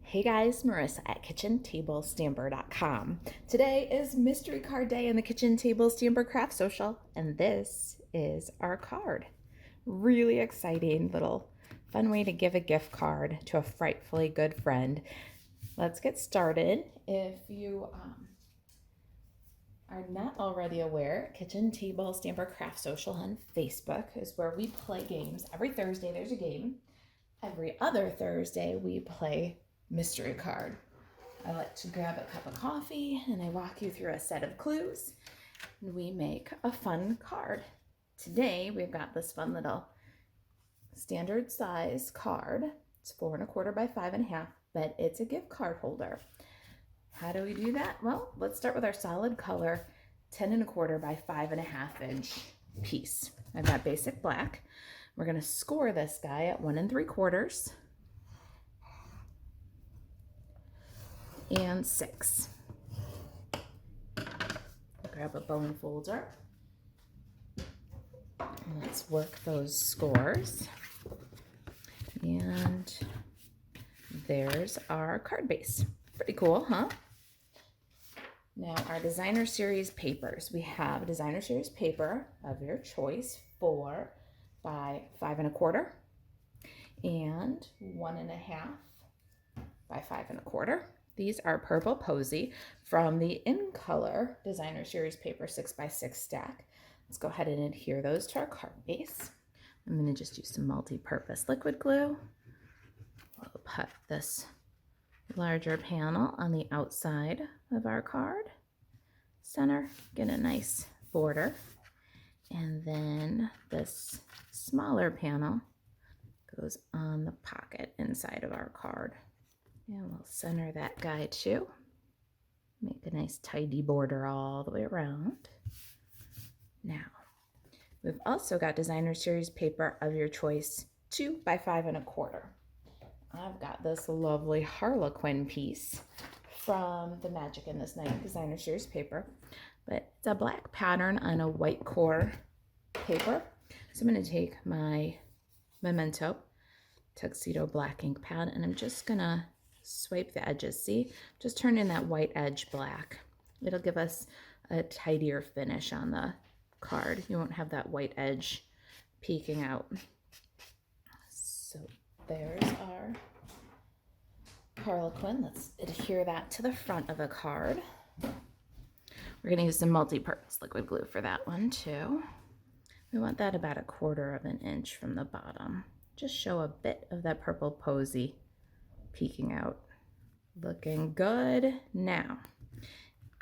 Hey guys, Marissa at KitchenTableStamper.com. Today is Mystery Card Day in the Kitchen Table Stamper Craft Social, and this is our card. Really exciting little fun way to give a gift card to a frightfully good friend. Let's get started. If you are not already aware, Kitchen Table Stamper Craft Social on Facebook is where we play games. Every Thursday there's a game. Every other Thursday we play mystery card. I like to grab a cup of coffee and I walk you through a set of clues and we make a fun card. Today we've got this fun little standard size card. It's 4 1/4 by 5 1/2, but it's a gift card holder. How do we do that? Well, let's start with our solid color 10 1/4 by 5 1/2 inch piece. I've got basic black. We're going to score this guy at 1 3/4 and 6. Grab a bone folder. Let's work those scores. And there's our card base. Pretty cool, huh? Now our designer series papers. We have designer series paper of your choice, 4 by 5 1/4 and 1 1/2 by 5 1/4. These are Purple Posy from the In Color Designer Series Paper 6 by 6 stack. Let's go ahead and adhere those to our card base. I'm going to just use some multi-purpose liquid glue. We'll put this larger panel on the outside of our card. Center, get a nice border. And then this smaller panel goes on the pocket inside of our card. And we'll center that guy too. Make a nice tidy border all the way around. Now, we've also got designer series paper of your choice, 2 by 5 1/4. I've got this lovely Harlequin piece from the Magic in This Night designer series paper, but it's a black pattern on a white core paper. So I'm going to take my Memento Tuxedo black ink pad and I'm just going to swipe the edges. See, just turn in that white edge black. It'll give us a tidier finish on the card. You won't have that white edge peeking out. So there's our Harlequin. Let's adhere that to the front of the card. We're going to use some multi-purpose liquid glue for that one too. We want that about 1/4 inch from the bottom. Just show a bit of that Purple Posy peeking out. Looking good. Now,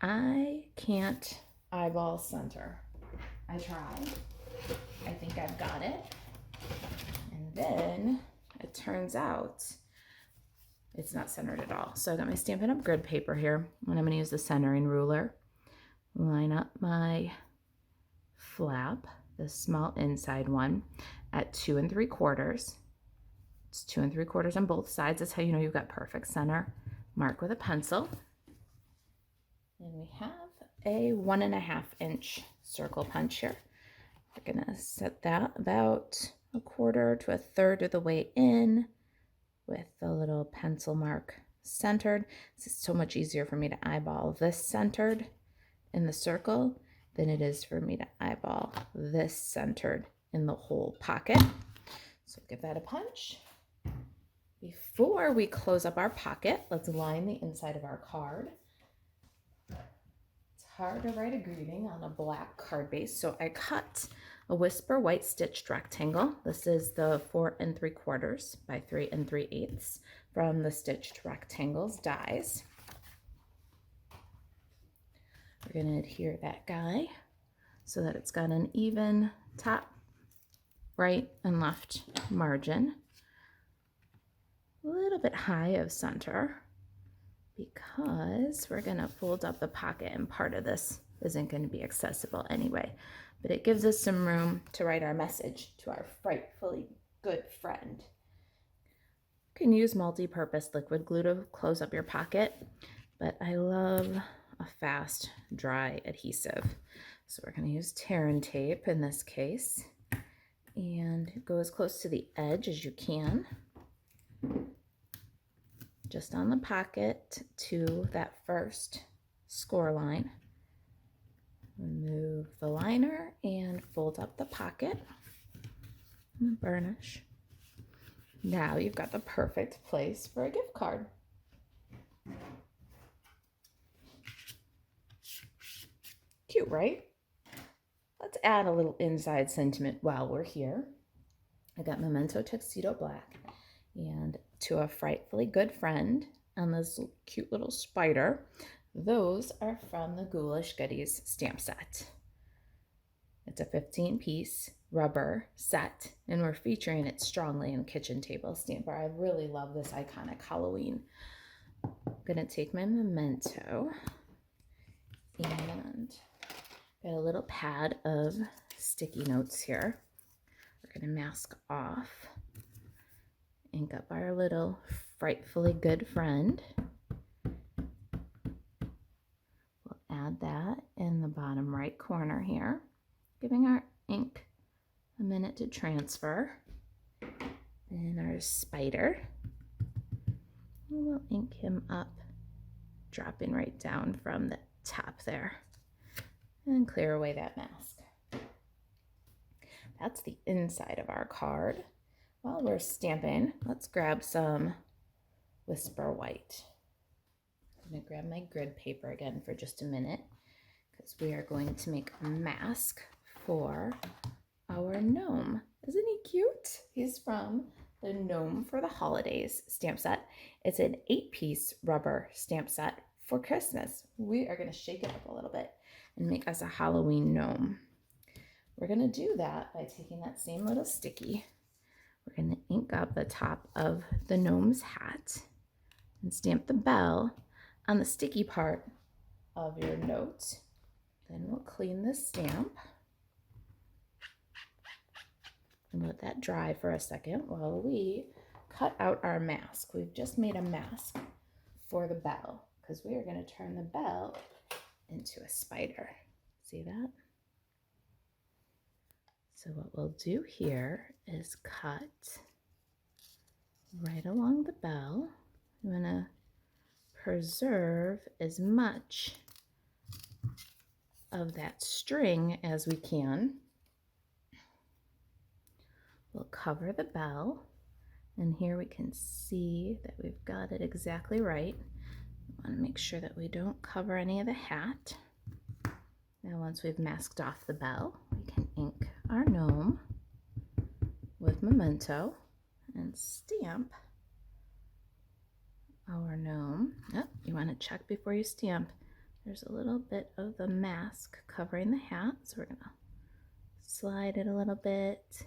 I can't eyeball center. I tried. I think I've got it. And then it turns out it's not centered at all. So I've got my Stampin' Up! Grid paper here, and I'm going to use the centering ruler. Line up my flap, the small inside one, at 2 3/4. It's 2 3/4 on both sides. That's how you know you've got perfect center. Mark with a pencil. And we have a 1 1/2 inch circle punch here. We're gonna set that about 1/4 to 1/3 of the way in with the little pencil mark centered. This is so much easier for me to eyeball this centered in the circle than it is for me to eyeball this centered in the whole pocket. So give that a punch. Before we close up our pocket, let's line the inside of our card. It's hard to write a greeting on a black card base, so I cut a Whisper white stitched rectangle. This is the 4 3/4 by 3 3/8 from the Stitched Rectangles dies. We're going to adhere that guy so that it's got an even top, right, and left margin. A little bit high of center because we're going to fold up the pocket and part of this isn't going to be accessible anyway, but it gives us some room to write our message to our frightfully good friend. You can use multi-purpose liquid glue to close up your pocket, but I love a fast dry adhesive. So we're going to use tear and tape in this case and go as close to the edge as you can. just on the pocket to that first score line. Remove the liner and fold up the pocket and burnish. Now you've got the perfect place for a gift card. Cute, right? Let's add a little inside sentiment while we're here. I got Memento Tuxedo Black and To a Frightfully Good Friend and this cute little spider. Those are from the Ghoulish Goodies stamp set. It's a 15-piece rubber set, and we're featuring it strongly in Kitchen Table Stamper. I really love this iconic Halloween. I'm gonna take my Memento and got a little pad of sticky notes here. We're gonna mask off, ink up our little frightfully good friend. We'll add that in the bottom right corner here, giving our ink a minute to transfer. Then our spider, we'll ink him up, dropping right down from the top there, and clear away that mask. That's the inside of our card. While we're stamping, let's grab some Whisper White. I'm going to grab my grid paper again for just a minute because we are going to make a mask for our gnome. Isn't he cute? He's from the Gnome for the Holidays stamp set. It's an 8-piece rubber stamp set for Christmas. We are going to shake it up a little bit and make us a Halloween gnome. We're going to do that by taking that same little sticky. We're going to ink up the top of the gnome's hat and stamp the bell on the sticky part of your note. Then we'll clean the stamp and let that dry for a second while we cut out our mask. We've just made a mask for the bell because we are going to turn the bell into a spider. See that? So what we'll do here is cut right along the bell. We want to preserve as much of that string as we can. We'll cover the bell, and here we can see that we've got it exactly right. We want to make sure that we don't cover any of the hat. Now once we've masked off the bell, we can ink our gnome with Memento and stamp our gnome. Oh, you want to check before you stamp. There's a little bit of the mask covering the hat, so we're going to slide it a little bit.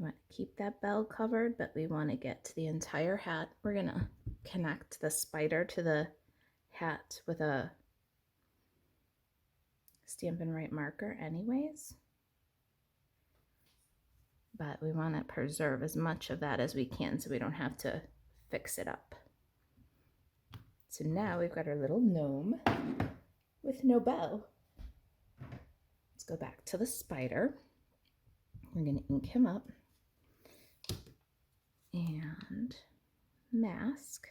We want to keep that bell covered, but we want to get to the entire hat. We're going to connect the spider to the hat with a Stampin' Right marker anyways, but we want to preserve as much of that as we can so we don't have to fix it up. So now we've got our little gnome with no bell. Let's go back to the spider. We're going to ink him up and mask.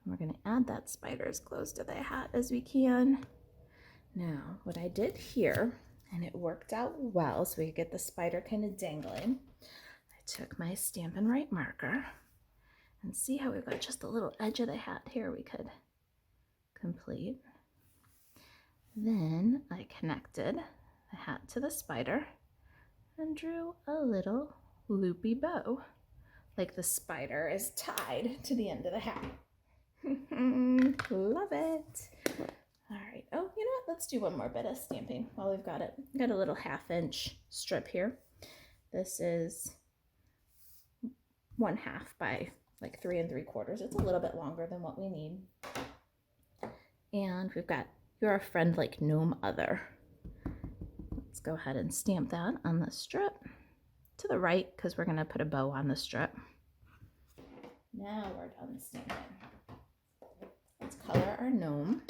We're going to add that spider as close to the hat as we can. Now, what I did here, and it worked out well so we could get the spider kind of dangling, I took my Stampin' Right marker, and see how we've got just a little edge of the hat here we could complete. Then I connected the hat to the spider and drew a little loopy bow, like the spider is tied to the end of the hat. Love it. All right. Oh, you know what? Let's do one more bit of stamping while we've got it. Got a little 1/2-inch strip here. This is 1/2 by like 3 3/4. It's a little bit longer than what we need. And we've got You're a Friend Like Gnome Other. Let's go ahead and stamp that on the strip to the right because we're going to put a bow on the strip. Now we're done stamping. Let's color our gnome.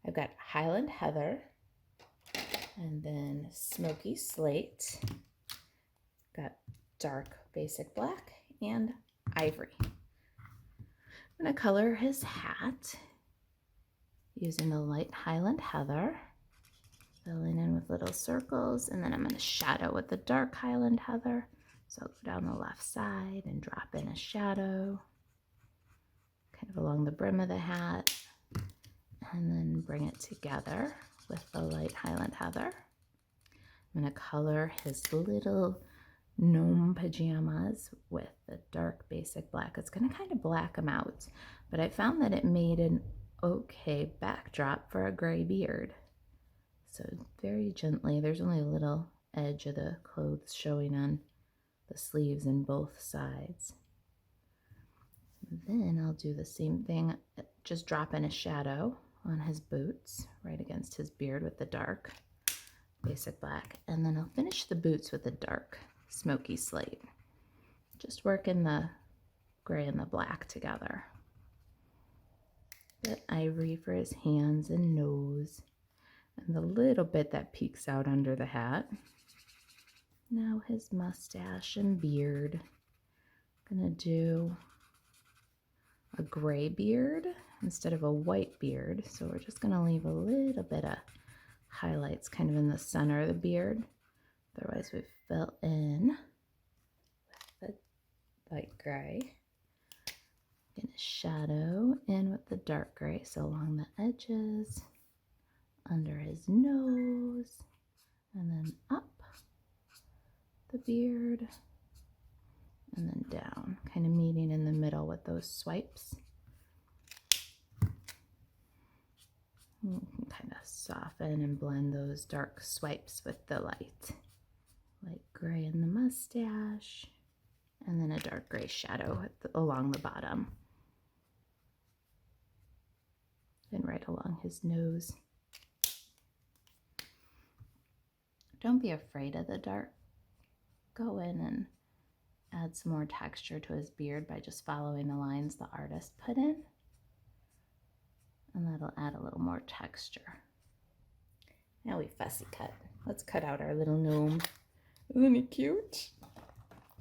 I've got Highland Heather and then Smoky Slate. Got dark basic black and ivory. I'm going to color his hat using the light Highland Heather, filling in with little circles, and then I'm going to shadow with the dark Highland Heather. So I'll go down the left side and drop in a shadow, kind of along the brim of the hat, and then bring it together with the light Highland Heather. I'm going to color his little gnome pajamas with the dark basic black. It's going to kind of black them out, but I found that it made an okay backdrop for a gray beard. So very gently, there's only a little edge of the clothes showing on the sleeves in both sides. Then I'll do the same thing, just drop in a shadow on his boots right against his beard with the dark basic black, and then I'll finish the boots with the dark smoky slate. Just working the gray and the black together. Bit ivory for his hands and nose, and the little bit that peeks out under the hat. Now his mustache and beard. Gonna do a gray beard instead of a white beard, so we're just gonna leave a little bit of highlights kind of in the center of the beard. Otherwise we fill in with the light gray. Gonna shadow in with the dark gray, so along the edges, under his nose, and then up the beard, and then down, kind of meeting in the middle with those swipes. You can kind of soften and blend those dark swipes with the light gray in the mustache, and then a dark gray shadow along the bottom and right along his nose. Don't be afraid of the dark. Go in and add some more texture to his beard by just following the lines the artist put in, and that'll add a little more texture. Now we fussy cut. Let's cut out our little gnome. Isn't he cute?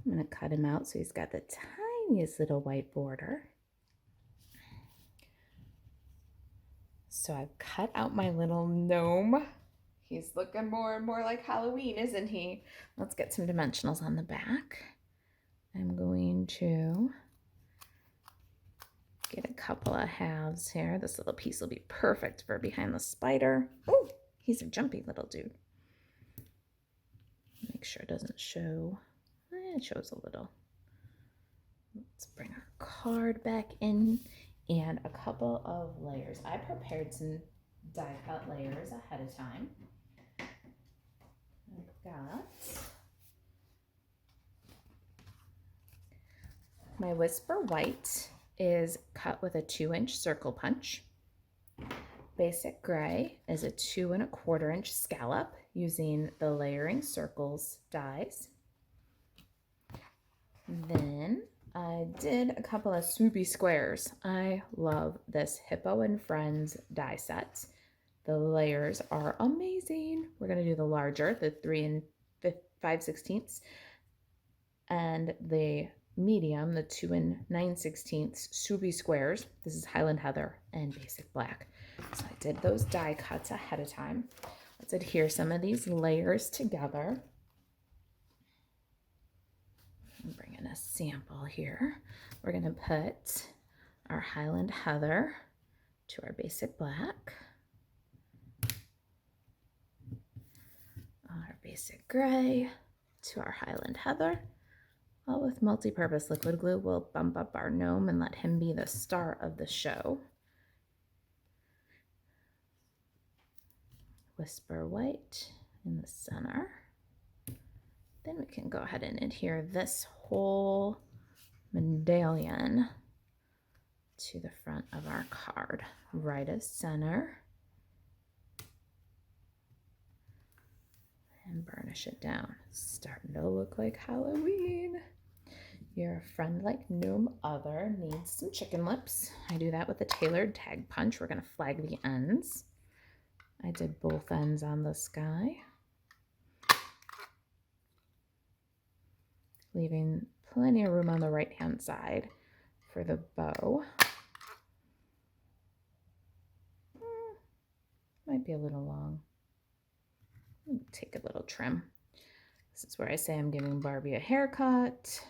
I'm gonna cut him out so he's got the tiniest little white border. So I've cut out my little gnome. He's looking more and more like Halloween, isn't he? Let's get some dimensionals on the back. I'm going to get a couple of halves here. This little piece will be perfect for behind the spider. Oh, he's a jumpy little dude. Make sure it doesn't show. It shows a little. Let's bring our card back in and a couple of layers. I prepared some die cut layers ahead of time. I've got my Whisper White is cut with a 2-inch circle punch. Basic Gray is a 2 1/4 inch scallop using the Layering Circles dies. Then I did a couple of swoopy squares. I love this Hippo and Friends die set. The layers are amazing. We're going to do the larger, the 3 5/16, and the medium, the 2 9/16 swoopy squares. This is Highland Heather and Basic Black. So I did those die cuts ahead of time. Let's adhere some of these layers together. I'm bringing a sample here. We're going to put our Highland Heather to our Basic Black, our Basic Gray to our Highland Heather. All with multi-purpose liquid glue, we'll bump up our gnome and let him be the star of the show. Whisper White in the center. Then we can go ahead and adhere this whole medallion to the front of our card, right as center, and burnish it down. It's starting to look like Halloween. Your friend-like gnome other needs some chicken lips. I do that with a tailored tag punch. We're going to flag the ends. I did both ends on this guy. leaving plenty of room on the right-hand side for the bow. Might be a little long. Take a little trim. This is where I say I'm giving Barbie a haircut.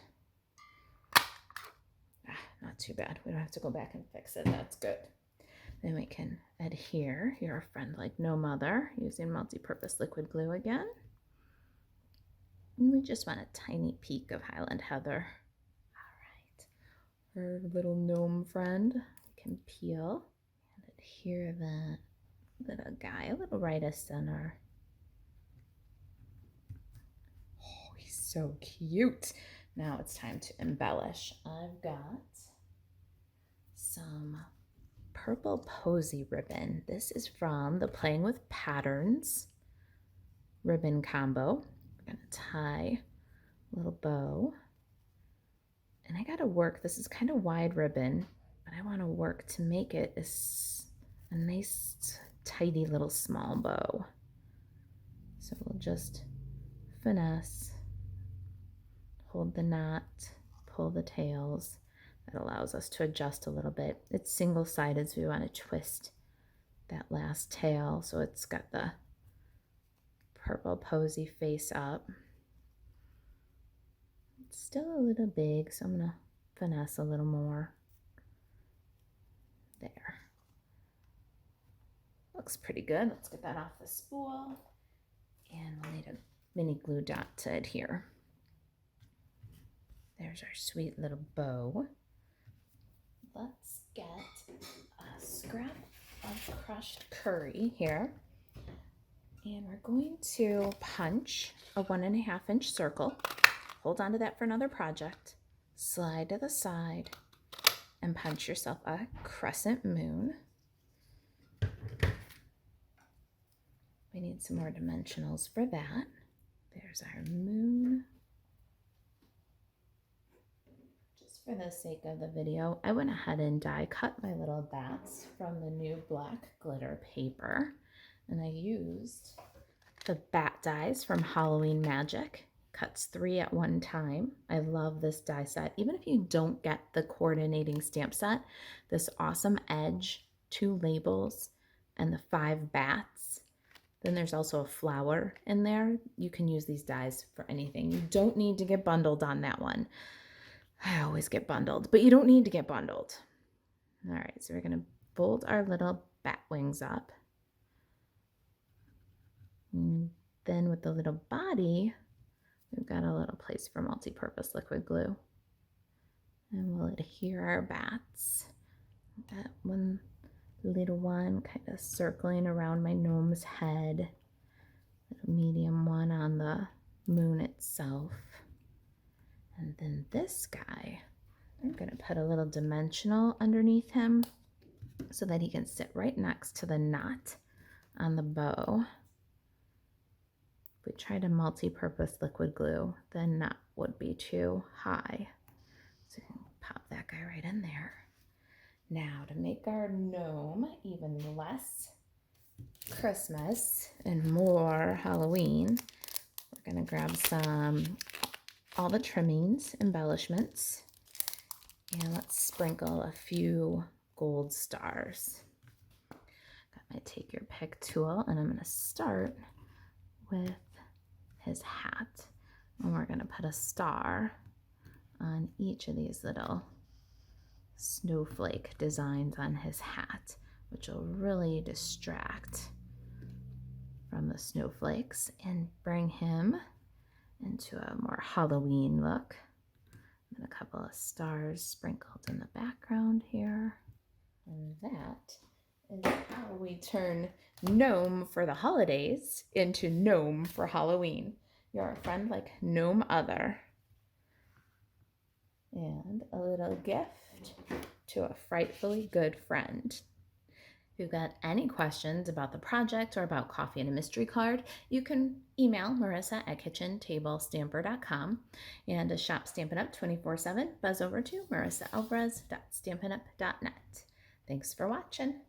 Not too bad. We don't have to go back and fix it. That's good. Then we can adhere You're a Friend Like No Mother using multi-purpose liquid glue again. And we just want a tiny peak of Highland Heather. All right. Our little gnome friend. We can peel and adhere that little guy a little right of center. Oh, he's so cute. Now it's time to embellish. I've got some purple posy ribbon. This is from the Playing with Patterns ribbon combo. We're gonna tie a little bow. And I gotta work, this is kind of wide ribbon, but I wanna work to make it a nice, tidy little small bow. So we'll just finesse, hold the knot, pull the tails. That allows us to adjust a little bit. It's single-sided, so we want to twist that last tail so it's got the purple posy face up. It's still a little big, so I'm going to finesse a little more. There. Looks pretty good. Let's get that off the spool. And we'll need a mini glue dot to adhere. There's our sweet little bow. Let's get a scrap of crushed curry here. And we're going to punch a 1.5 inch circle. Hold on to that for another project. Slide to the side and punch yourself a crescent moon. We need some more dimensionals for that. There's our moon. For the sake of the video, I went ahead and die cut my little bats from the new black glitter paper. And I used the bat dies from Halloween Magic. Cuts 3 at one time. I love this die set. Even if you don't get the coordinating stamp set, this awesome edge, 2 labels, and the 5 bats. Then there's also a flower in there. You can use these dies for anything. You don't need to get bundled on that one. I always get bundled, but you don't need to get bundled. All right, so we're going to fold our little bat wings up. And then with the little body, we've got a little place for multi-purpose liquid glue. And we'll adhere our bats. Got one little one kind of circling around my gnome's head. A medium one on the moon itself. And then this guy, I'm going to put a little dimensional underneath him so that he can sit right next to the knot on the bow. If we try to multi-purpose liquid glue, the knot would be too high. So you can pop that guy right in there. Now to make our gnome even less Christmas and more Halloween, we're going to grab all the trimmings, embellishments, and let's sprinkle a few gold stars. Got my take your pick tool, and I'm going to start with his hat. And we're going to put a star on each of these little snowflake designs on his hat, which will really distract from the snowflakes and bring him into a more Halloween look. And a couple of stars sprinkled in the background here. And that is how we turn gnome for the holidays into gnome for Halloween. You're a friend like gnome other. And a little gift to a frightfully good friend. If you've got any questions about the project or about Coffee and a Mystery Card, you can email Marisa at kitchentablestamper.com, and to shop Stampin' Up 24/7, buzz over to marisaalvarez.stampinup.net. Thanks for watching.